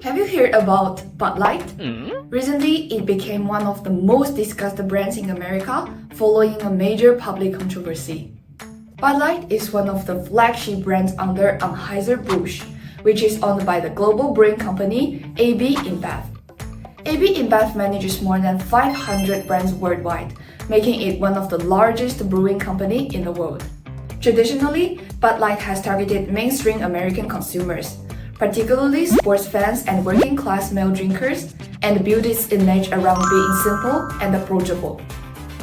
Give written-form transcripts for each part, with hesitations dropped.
Have you heard about Bud Light? Recently, it became one of the most discussed brands in America following a major public controversy. Bud Light is one of the flagship brands under Anheuser-Busch, which is owned by the global brewing company AB InBev. AB InBev manages more than 500 brands worldwide, making it one of the largest brewing companies in the world. Traditionally, Bud Light has targeted mainstream American consumers, particularly sports fans and working-class male drinkers, and built its image around being simple and approachable.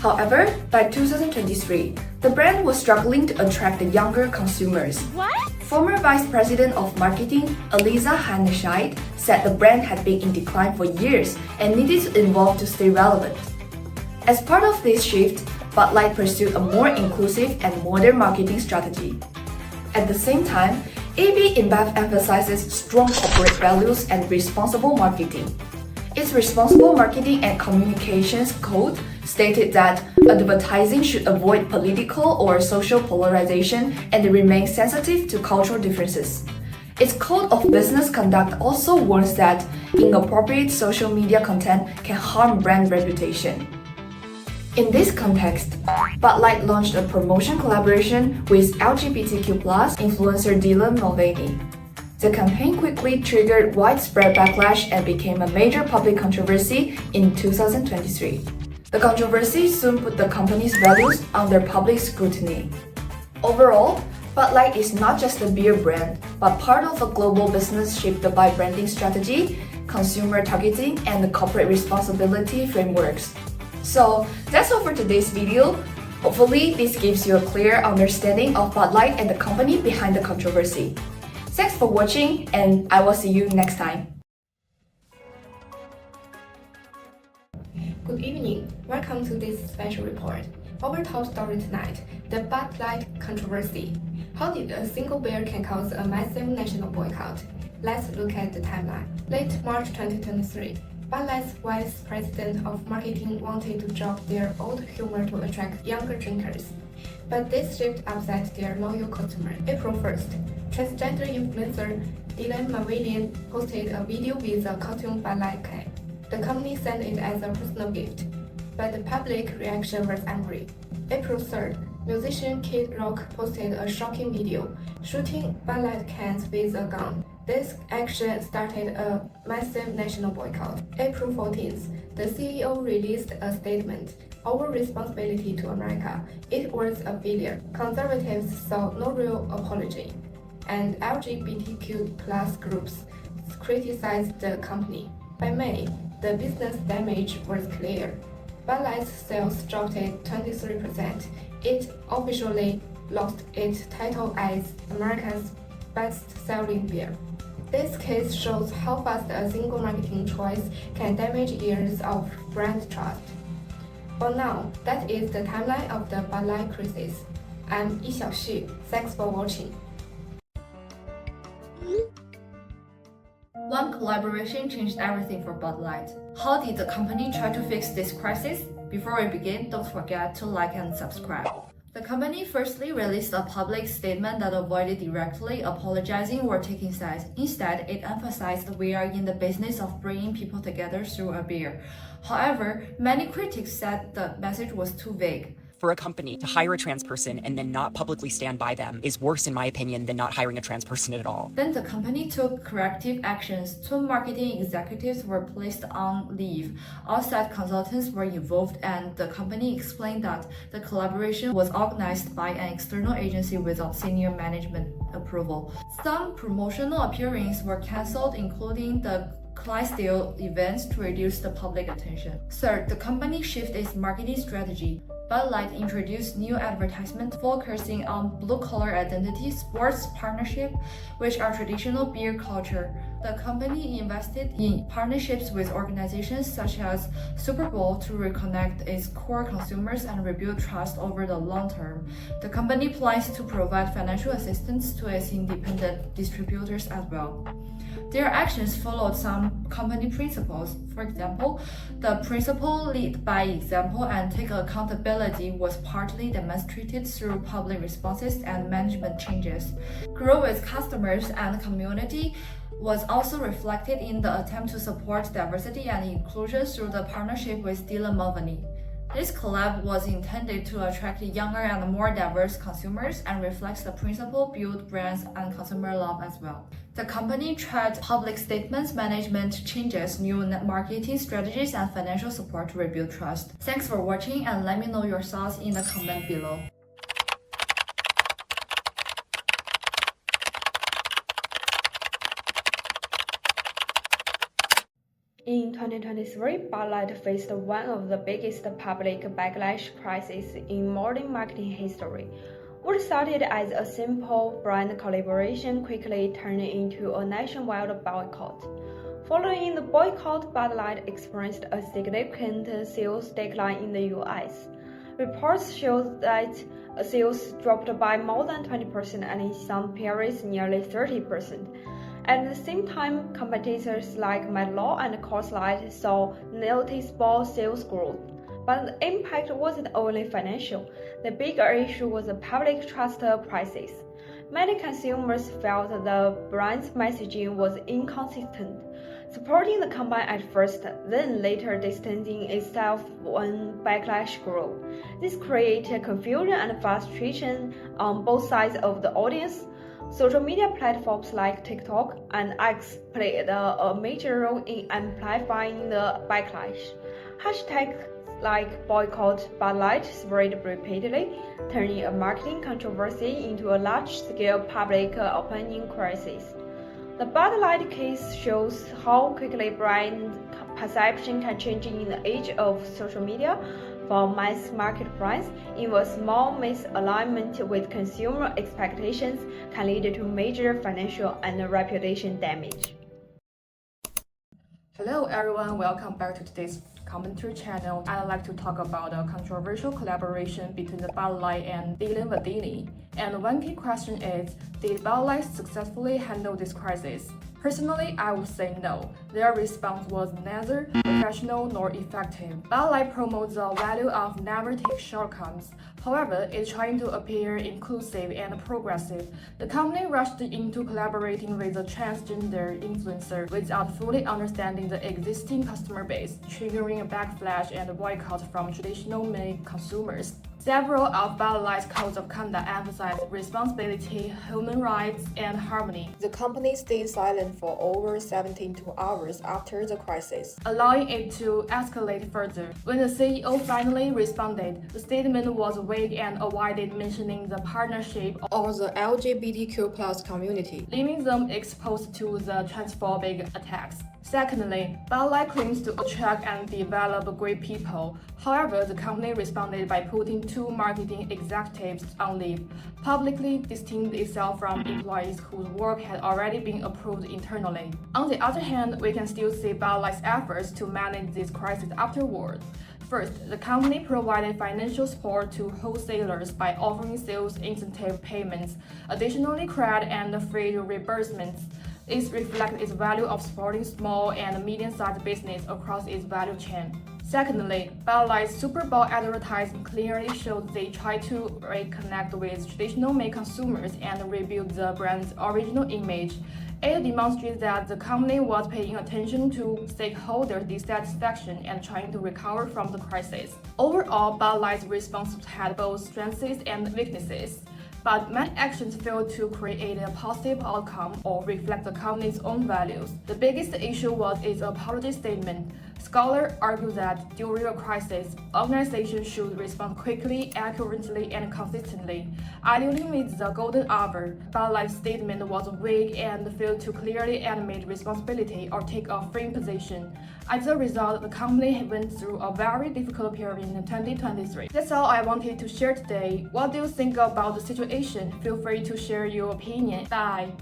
However, by 2023, the brand was struggling to attract the younger consumers. Former Vice President of Marketing, Eliza Hannescheid, said the brand had been in decline for years and needed to evolve to stay relevant. As part of this shift, Bud Light pursued a more inclusive and modern marketing strategy. At the same time, AB InBev emphasizes strong corporate values and responsible marketing. Its Responsible Marketing and Communications Code stated that advertising should avoid political or social polarization and remain sensitive to cultural differences. Its Code of Business Conduct also warns that inappropriate social media content can harm brand reputation. In this context, Bud Light launched a promotion collaboration with LGBTQ+ influencer Dylan Mulvaney. The campaign quickly triggered widespread backlash and became a major public controversy in 2023. The controversy soon put the company's values under public scrutiny. Overall, Bud Light is not just a beer brand, but part of a global business shaped by branding strategy, consumer targeting, and corporate responsibility frameworks. So that's all for today's video. Hopefully, this gives you a clear understanding of Bud Light and the company behind the controversy. Thanks for watching, and I will see you next time. Good evening. Welcome to this special report. Our top story tonight, the Bud Light controversy. How did a single beer can cause a massive national boycott? Let's look at the timeline. Late March 2023, Bud Light's Vice President of Marketing wanted to drop their old humor to attract younger drinkers. But this shift upset their loyal customers. April 1st, transgender influencer Dylan Mulvaney posted a video with a cartoon Bud Light can. The company sent it as a personal gift, but the public reaction was angry. April 3rd, musician Kid Rock posted a shocking video, shooting Bud Light cans with a gun. This action started a massive national boycott. April 14th, the CEO released a statement, "Our responsibility to America. It was a failure." Conservatives saw no real apology, and LGBTQ+ groups criticized the company. By May, the business damage was clear. Bud Light's sales dropped 23%. It officially lost its title as America's best-selling beer. This case shows how fast a single marketing choice can damage years of brand trust. For now, that is the timeline of the Bud Light crisis. I'm Yi Xiaoxu. Thanks for watching. One collaboration changed everything for Bud Light. How did the company try to fix this crisis? Before we begin, don't forget to like and subscribe. The company firstly released a public statement that avoided directly apologizing or taking sides. Instead, it emphasized we are in the business of bringing people together through a beer. However, many critics said the message was too vague. For a company to hire a trans person and then not publicly stand by them is worse, in my opinion, than not hiring a trans person at all. Then the company took corrective actions. 2 marketing executives were placed on leave. Outside consultants were involved, and the company explained that the collaboration was organized by an external agency without senior management approval. Some promotional appearances were cancelled, including the Clydesdale events, to reduce the public attention. Third, the company shifted its marketing strategy. Bud Light introduced new advertisements focusing on blue-collar identity, sports partnership, which are traditional beer culture. The company invested in partnerships with organizations such as Super Bowl to reconnect its core consumers and rebuild trust over the long term. The company plans to provide financial assistance to its independent distributors as well. Their actions followed some company principles. For example, the principle lead by example and take accountability was partly demonstrated through public responses and management changes. Grow with customers and community. was also reflected in the attempt to support diversity and inclusion through the partnership with Dylan Mulvaney. This collab was intended to attract younger and more diverse consumers and reflects the principle build brands and consumer love as well. The company tried public statements, management changes, new marketing strategies, and financial support to rebuild trust. Thanks for watching and let me know your thoughts in the comment below. In 2023, Bud Light faced one of the biggest public backlash crises in modern marketing history. What started as a simple brand collaboration quickly turned into a nationwide boycott. Following the boycott, Bud Light experienced a significant sales decline in the US. Reports show that sales dropped by more than 20% and in some periods nearly 30%. At the same time, competitors like McLaw and Coors Light saw noticeable sales growth. But the impact wasn't only financial. The bigger issue was the public trust crisis. Many consumers felt the brand's messaging was inconsistent, supporting the company at first, then later distancing itself when backlash grew. This created confusion and frustration on both sides of the audience. Social media platforms like TikTok and X played a major role in amplifying the backlash. Hashtags like boycott Bud Light spread repeatedly, turning a marketing controversy into a large-scale public opinion crisis. The Bud Light case shows how quickly brand perception can change in the age of social media. For mass market brands, even a small misalignment with consumer expectations can lead to major financial and reputation damage. Hello everyone, welcome back to today's commentary channel. I'd like to talk about a controversial collaboration between the Bud Light and Dylan Mulvaney. And one key question is, did Bud Light successfully handle this crisis? Personally, I would say no. Their response was neither professional nor effective. Bud Light promotes the value of never take shortcuts. However, it's trying to appear inclusive and progressive. The company rushed into collaborating with a transgender influencer without fully understanding the existing customer base, triggering a backlash and a boycott from traditional male consumers. Several of Bud Light's codes of conduct emphasize responsibility, human rights, and harmony. The company stayed silent for over 72 hours after the crisis, allowing it to escalate further. When the CEO finally responded, the statement was vague and avoided mentioning the partnership or the LGBTQ+ community, leaving them exposed to the transphobic attacks. Secondly, Bud Light claims to attract and develop great people. However, the company responded by putting two marketing executives on leave, publicly distancing itself from employees whose work had already been approved internally. On the other hand, we can still see Bud Light's efforts to manage this crisis afterward. First, the company provided financial support to wholesalers by offering sales incentive payments, additionally credit and free reimbursements. This reflects its value of supporting small and medium-sized business across its value chain. Secondly, Bud Light's Super Bowl advertising clearly showed they tried to reconnect with traditional male consumers and rebuild the brand's original image. It demonstrates that the company was paying attention to stakeholder dissatisfaction and trying to recover from the crisis. Overall, Bud Light's response had both strengths and weaknesses, but many actions failed to create a positive outcome or reflect the company's own values. The biggest issue was its apology statement. Scholars argue that during a crisis, organizations should respond quickly, accurately, and consistently. Ideally with the golden hour, Bud Light's statement was vague and failed to clearly admit responsibility or take a firm position. As a result, the company went through a very difficult period in 2023. That's all I wanted to share today. What do you think about the situation? Feel free to share your opinion. Bye!